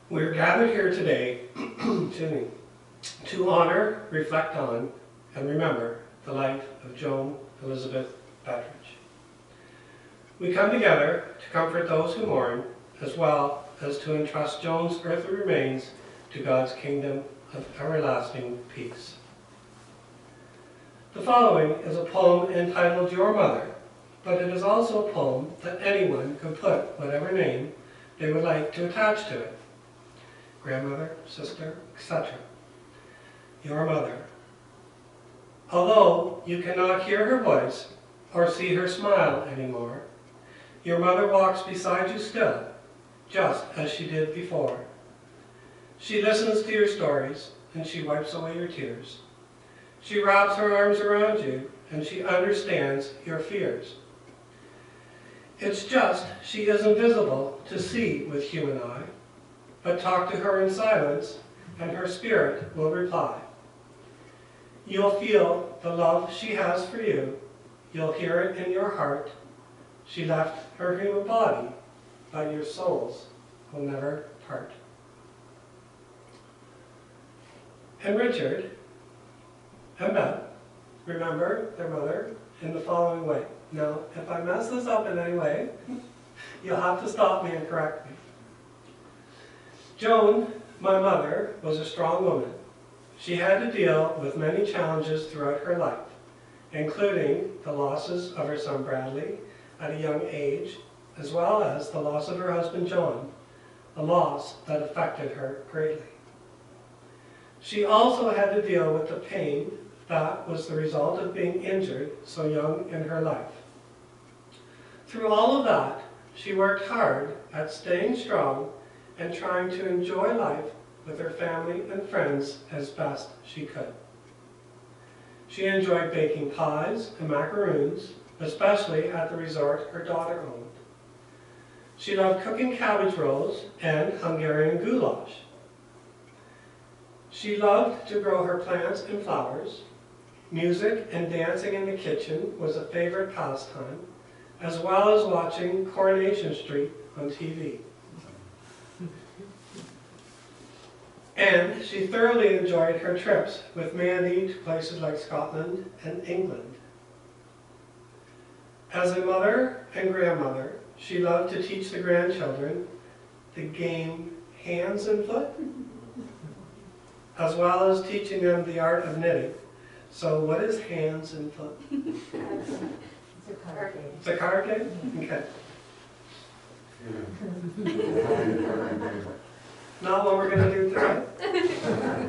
We're gathered here today to honor, reflect on, and remember the life of Joan Elizabeth Bettridge. We come together to comfort those who mourn, as well as to entrust Joan's earthly remains to God's kingdom of everlasting peace. The following is a poem entitled Your Mother, but it is also a poem that anyone can put whatever name they would like to attach to it. Grandmother, sister, etc. Your mother. Although you cannot hear her voice or see her smile anymore, your mother walks beside you still, just as she did before. She listens to your stories and she wipes away your tears. She wraps her arms around you and she understands your fears. It's just she is invisible to see with human eye, but talk to her in silence and her spirit will reply. You'll feel the love she has for you. You'll hear it in your heart. She left her human body, but your souls will never part. And Richard and Beth remember their mother in the following way. Now, if I mess this up in any way, you'll have to stop me and correct me. Joan, my mother, was a strong woman. She had to deal with many challenges throughout her life, including the losses of her son Bradley at a young age, as well as the loss of her husband John, a loss that affected her greatly. She also had to deal with the pain that was the result of being injured so young in her life. Through all of that, she worked hard at staying strong and trying to enjoy life with her family and friends as best she could. She enjoyed baking pies and macaroons, especially at the resort her daughter owned. She loved cooking cabbage rolls and Hungarian goulash. She loved to grow her plants and flowers. Music and dancing in the kitchen was a favorite pastime, as well as watching Coronation Street on TV. And she thoroughly enjoyed her trips with Mandy to places like Scotland and England. As a mother and grandmother, she loved to teach the grandchildren the game hands and foot, as well as teaching them the art of knitting, So what is hands and foot? It's a card game. It's a card game? Okay. Not what we're going to do today.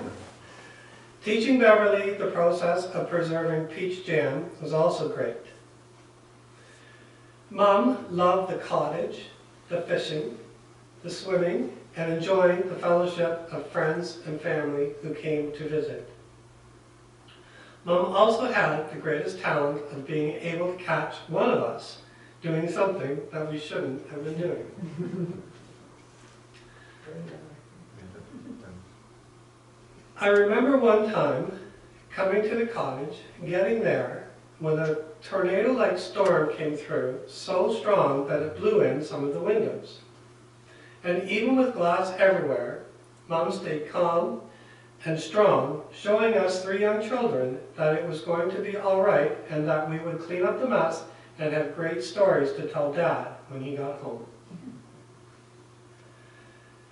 Teaching Beverly the process of preserving peach jam was also great. Mom loved the cottage, the fishing, the swimming, and enjoying the fellowship of friends and family who came to visit. Mom also had the greatest talent of being able to catch one of us doing something that we shouldn't have been doing. I remember one time coming to the cottage, getting there, when a tornado-like storm came through, so strong that it blew in some of the windows. And even with glass everywhere, Mom stayed calm and strong, showing us 3 young children that it was going to be all right and that we would clean up the mess and have great stories to tell Dad when he got home.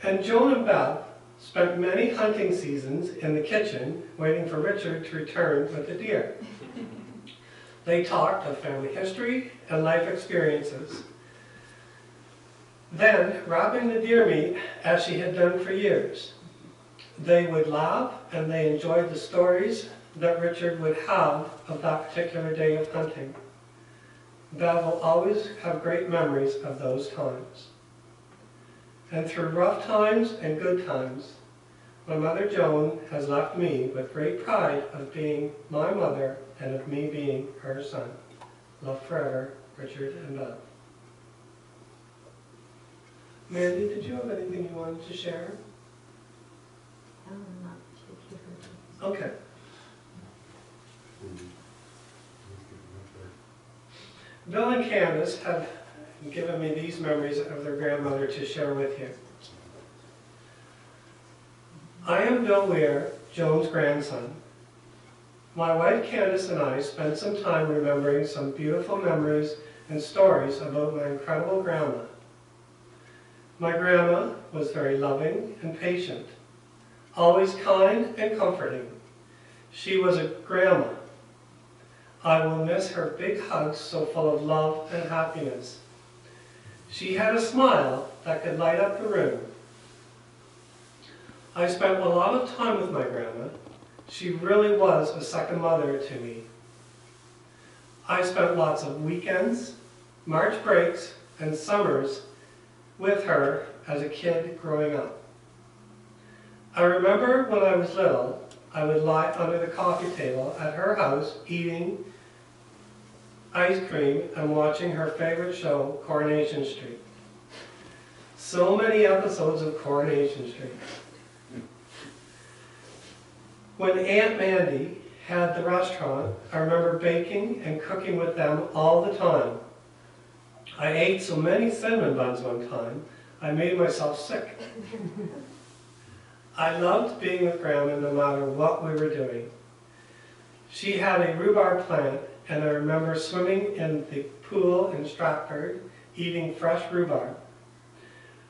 And Joan and Bev spent many hunting seasons in the kitchen waiting for Richard to return with the deer. They talked of family history and life experiences. Then, wrapping the deer meat as she had done for years, they would laugh and they enjoyed the stories that Richard would have of that particular day of hunting. Bev will always have great memories of those times. And through rough times and good times, my mother Joan has left me with great pride of being my mother and of me being her son. Love forever, Richard and Bev. Mandy, did you have anything you wanted to share? Not particularly. Okay. Bill and Candace have given me these memories of their grandmother to share with you. I am Bill Weir, Joan's grandson. My wife Candace and I spent some time remembering some beautiful memories and stories about my incredible grandma. My grandma was very loving and patient, always kind and comforting. She was a grandma. I will miss her big hugs so full of love and happiness. She had a smile that could light up the room. I spent a lot of time with my grandma. She really was a second mother to me. I spent lots of weekends, March breaks, and summers with her as a kid growing up. I remember when I was little, I would lie under the coffee table at her house eating ice cream and watching her favorite show, Coronation Street. So many episodes of Coronation Street. When Aunt Mandy had the restaurant, I remember baking and cooking with them all the time. I ate so many cinnamon buns one time, I made myself sick. I loved being with Grandma no matter what we were doing. She had a rhubarb plant, and I remember swimming in the pool in Stratford, eating fresh rhubarb.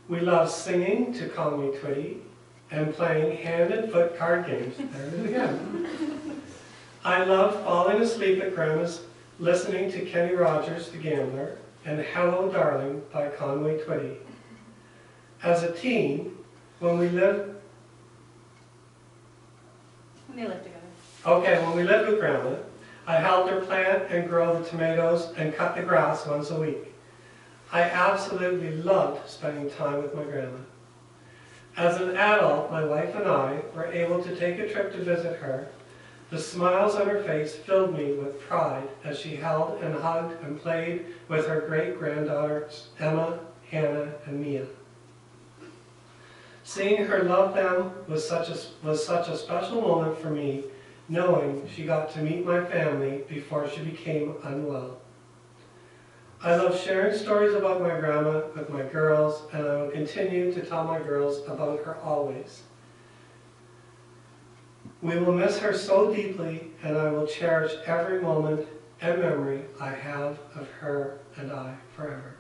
We loved singing to Call Me Twitty and playing hand and foot card games. There it is again. I loved falling asleep at Grandma's, listening to Kenny Rogers, the Gambler, and Hello Darling by Conway Twitty. As a teen, when we lived with Grandma, I helped her plant and grow the tomatoes and cut the grass once a week. I absolutely loved spending time with my grandma. As an adult, my wife and I were able to take a trip to visit her. The smiles on her face filled me with pride as she held and hugged and played with her great-granddaughters, Emma, Hannah, and Mia. Seeing her love them was such a special moment for me, knowing she got to meet my family before she became unwell. I love sharing stories about my grandma with my girls, and I will continue to tell my girls about her always. We will miss her so deeply, and I will cherish every moment and memory I have of her and I forever.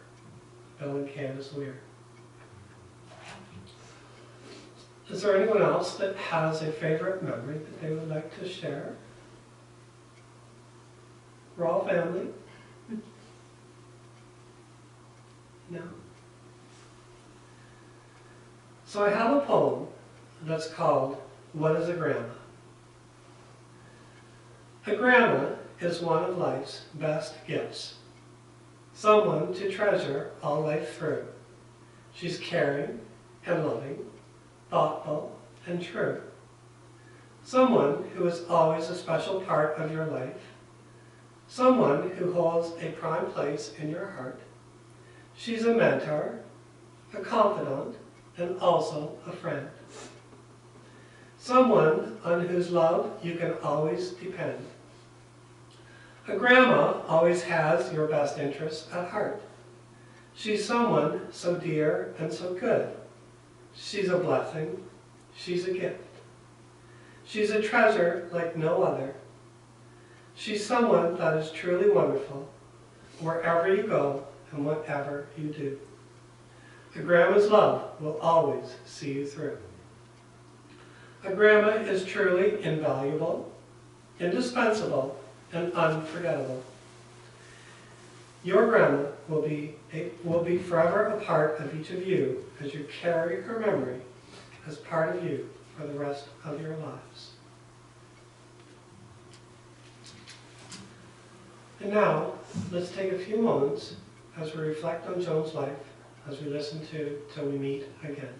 Bill and Candace Weir. Is there anyone else that has a favorite memory that they would like to share? We're all family. No. So I have a poem that's called, What is a Grandma? A grandma is one of life's best gifts. Someone to treasure all life through. She's caring and loving, thoughtful and true. Someone who is always a special part of your life. Someone who holds a prime place in your heart. She's a mentor, a confidant, and also a friend. Someone on whose love you can always depend. A grandma always has your best interests at heart. She's someone so dear and so good. She's a blessing. She's a gift. She's a treasure like no other. She's someone that is truly wonderful wherever you go and whatever you do. A grandma's love will always see you through. A grandma is truly invaluable, indispensable, and unforgettable. Your grandma will be forever a part of each of you as you carry her memory as part of you for the rest of your lives. And now, let's take a few moments as we reflect on Joan's life, as we listen to Till We Meet Again.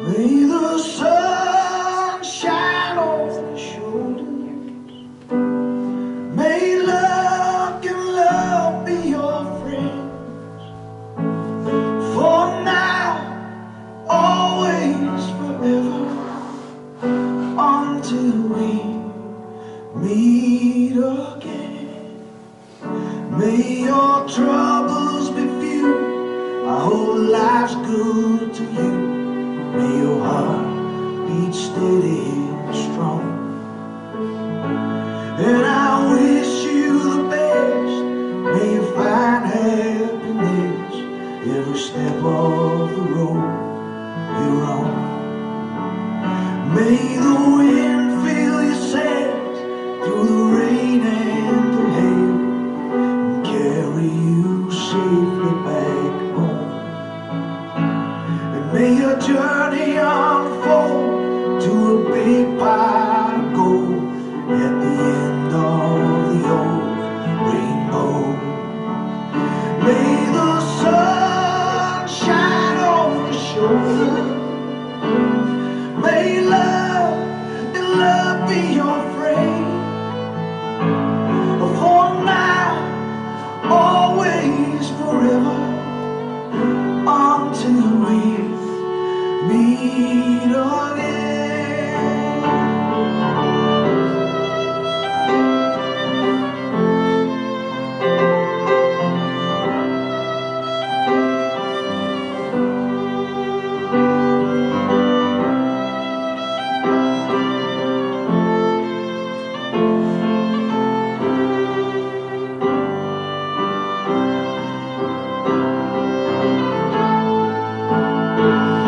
May the sun shine on your shoulders. May luck and love be your friends. For now, always, forever, until we meet again. May your troubles be few. I hope life's good to you. May your heart beat steady and strong. And I wish you the best. May you find happiness every step of the road you're on. May the wind fill your sails through the rain and the hail, and carry you safely back home. May your journey unfold to a big pot of gold at the end of the old rainbow. May the sun shine on your shoulder. May love and love be your friend. For now, always, forever, until we meet again.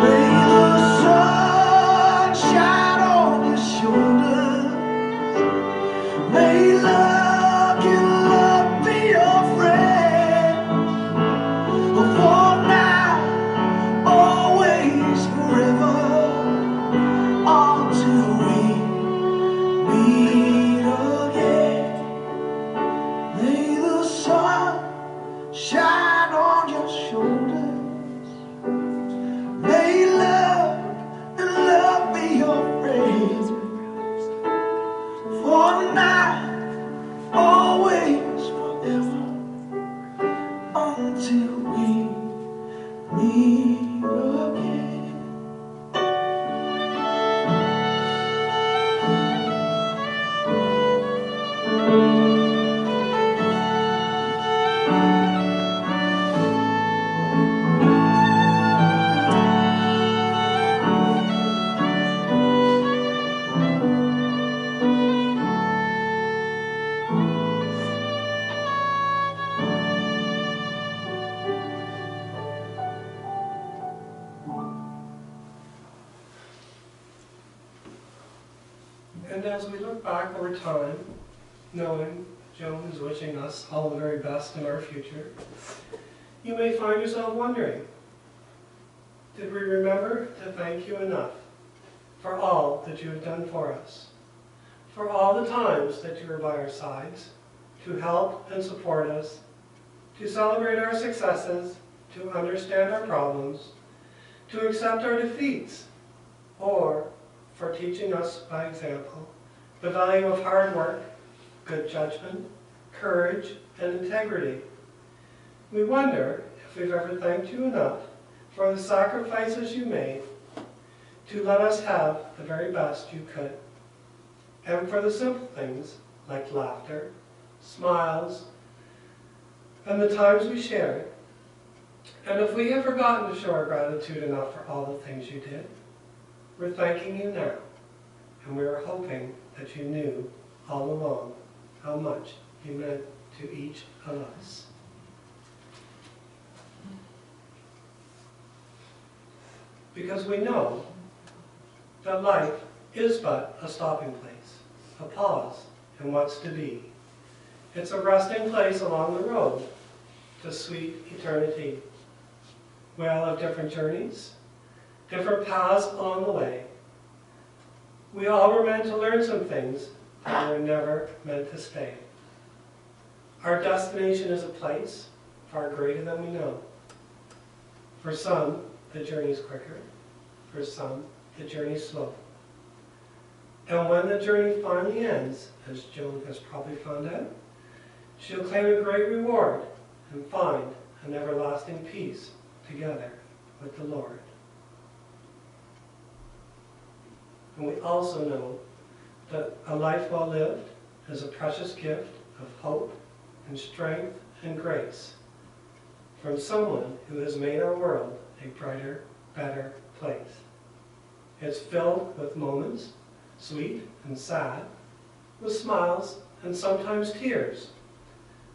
May the sun And as we look back over time, knowing Joan is wishing us all the very best in our future, you may find yourself wondering, did we remember to thank you enough for all that you have done for us? For all the times that you were by our sides, to help and support us, to celebrate our successes, to understand our problems, to accept our defeats, or for teaching us by example the value of hard work, good judgment, courage, and integrity. We wonder if we've ever thanked you enough for the sacrifices you made to let us have the very best you could, and for the simple things like laughter, smiles, and the times we shared. And if we have forgotten to show our gratitude enough for all the things you did, we're thanking you now, and we are hoping that you knew all along how much you meant to each of us. Because we know that life is but a stopping place, a pause in what's to be. It's a resting place along the road to sweet eternity. We all have different journeys, different paths along the way. We all were meant to learn some things, but we were never meant to stay. Our destination is a place far greater than we know. For some, the journey is quicker. For some, the journey is slow. And when the journey finally ends, as Joan has probably found out, she'll claim a great reward and find an everlasting peace together with the Lord. And we also know that a life well lived is a precious gift of hope and strength and grace from someone who has made our world a brighter, better place. It's filled with moments, sweet and sad, with smiles and sometimes tears,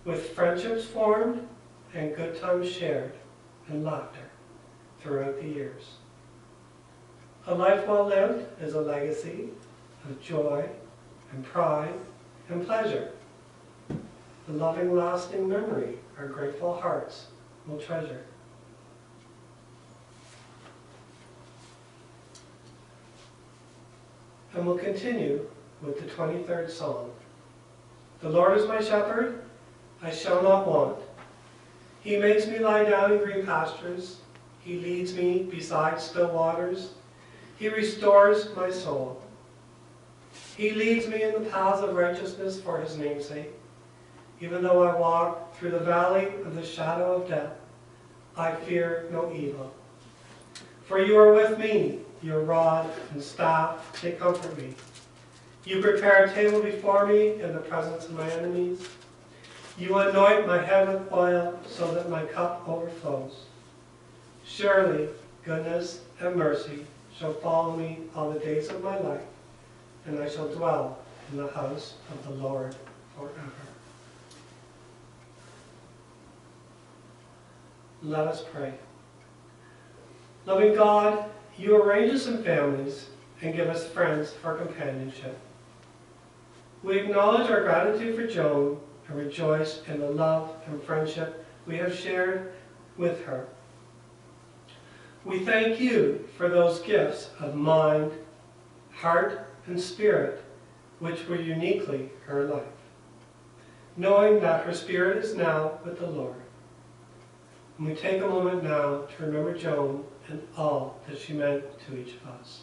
with friendships formed and good times shared and laughter throughout the years. A life well lived is a legacy of joy and pride and pleasure. The loving, lasting memory our grateful hearts will treasure. And we'll continue with the 23rd Psalm. The Lord is my shepherd, I shall not want. He makes me lie down in green pastures. He leads me beside still waters. He restores my soul. He leads me in the paths of righteousness for his name's sake. Even though I walk through the valley of the shadow of death, I fear no evil. For you are with me, your rod and staff, they comfort me. You prepare a table before me in the presence of my enemies. You anoint my head with oil so that my cup overflows. Surely goodness and mercy shall follow me all the days of my life, and I shall dwell in the house of the Lord forever. Let us pray. Loving God, you arrange us in families and give us friends for companionship. We acknowledge our gratitude for Joan and rejoice in the love and friendship we have shared with her. We thank you for those gifts of mind, heart, and spirit which were uniquely her life, knowing that her spirit is now with the Lord. And we take a moment now to remember Joan and all that she meant to each of us.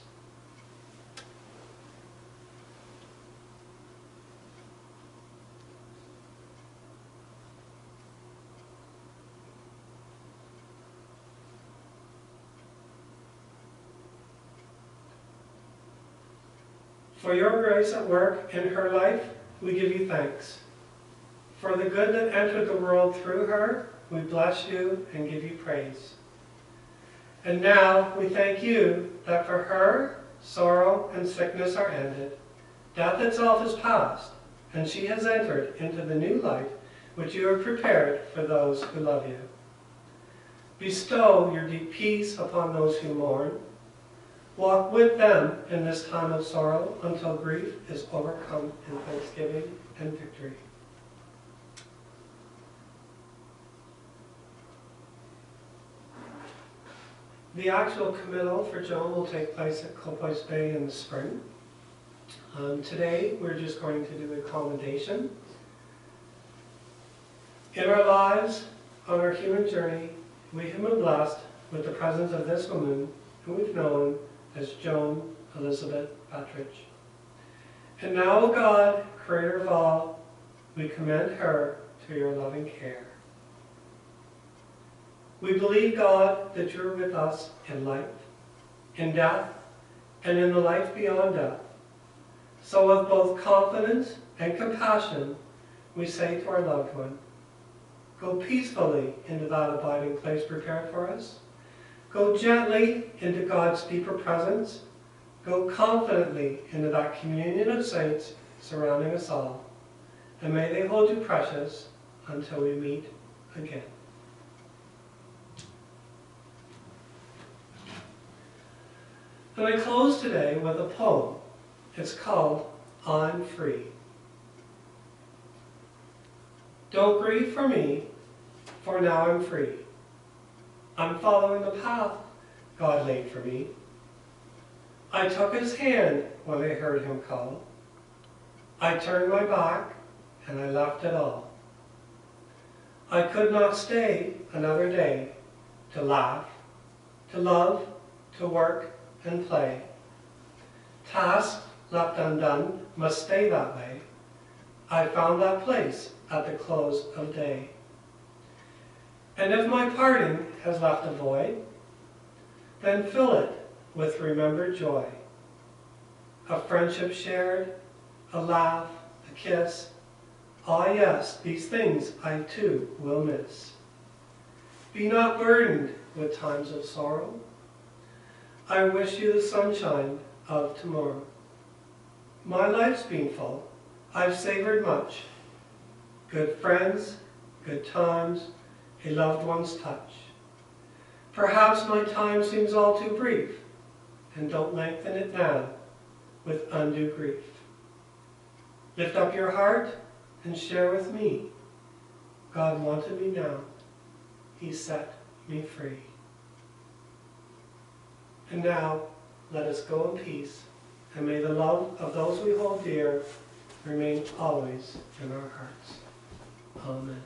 For your grace at work in her life, we give you thanks. For the good that entered the world through her, we bless you and give you praise. And now we thank you that for her, sorrow and sickness are ended, death itself is past, and she has entered into the new life which you have prepared for those who love you. Bestow your deep peace upon those who mourn. Walk with them in this time of sorrow until grief is overcome in thanksgiving and victory. The actual committal for Joan will take place at Clopois Bay in the spring. Today, we're just going to do a commendation. In our lives, on our human journey, we have been blessed with the presence of this woman who we've known as Joan Elizabeth Bettridge. And now, O God, Creator of all, we commend her to your loving care. We believe, God, that you're with us in life, in death, and in the life beyond death. So with both confidence and compassion, we say to our loved one, go peacefully into that abiding place prepared for us. Go gently into God's deeper presence. Go confidently into that communion of saints surrounding us all. And may they hold you precious until we meet again. And I close today with a poem. It's called I'm Free. Don't grieve for me, for now I'm free. I'm following the path God laid for me. I took his hand when I heard him call. I turned my back and I left it all. I could not stay another day to laugh, to love, to work and play. Tasks left undone must stay that way. I found that place at the close of day. And if my parting has left a void, then fill it with remembered joy. A friendship shared, a laugh, a kiss. Ah yes, these things I too will miss. Be not burdened with times of sorrow. I wish you the sunshine of tomorrow. My life's been full. I've savored much. Good friends, good times, a loved one's touch. Perhaps my time seems all too brief, and don't lengthen it now with undue grief. Lift up your heart and share with me. God wanted me now. He set me free. And now, let us go in peace, and may the love of those we hold dear remain always in our hearts. Amen.